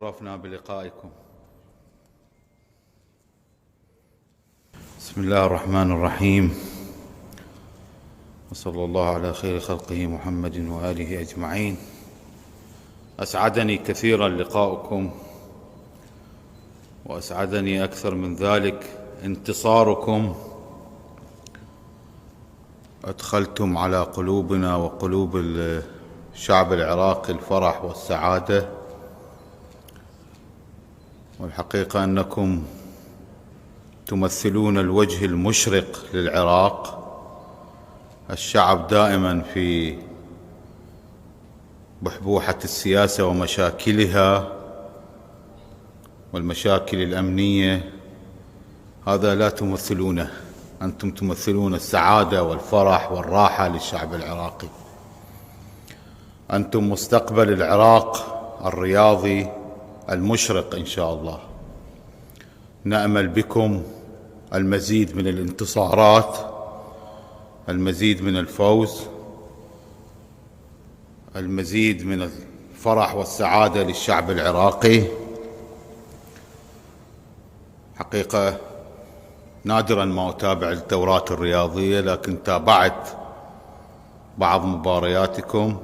شرفنا بلقائكم. بسم الله الرحمن الرحيم، وصلى الله على خير خلقه محمد وآله أجمعين. أسعدني كثيرا لقاؤكم، وأسعدني أكثر من ذلك انتصاركم. أدخلتم على قلوبنا وقلوب الشعب العراقي الفرح والسعادة، والحقيقة أنكم تمثلون الوجه المشرق للعراق. الشعب دائما في بحبوحة السياسة ومشاكلها والمشاكل الأمنية، هذا لا تمثلونه. أنتم تمثلون السعادة والفرح والراحة للشعب العراقي. أنتم مستقبل العراق الرياضي المشرق إن شاء الله. نأمل بكم المزيد من الانتصارات، المزيد من الفوز، المزيد من الفرح والسعادة للشعب العراقي. حقيقة نادرا ما أتابع الدورات الرياضية، لكن تابعت بعض مبارياتكم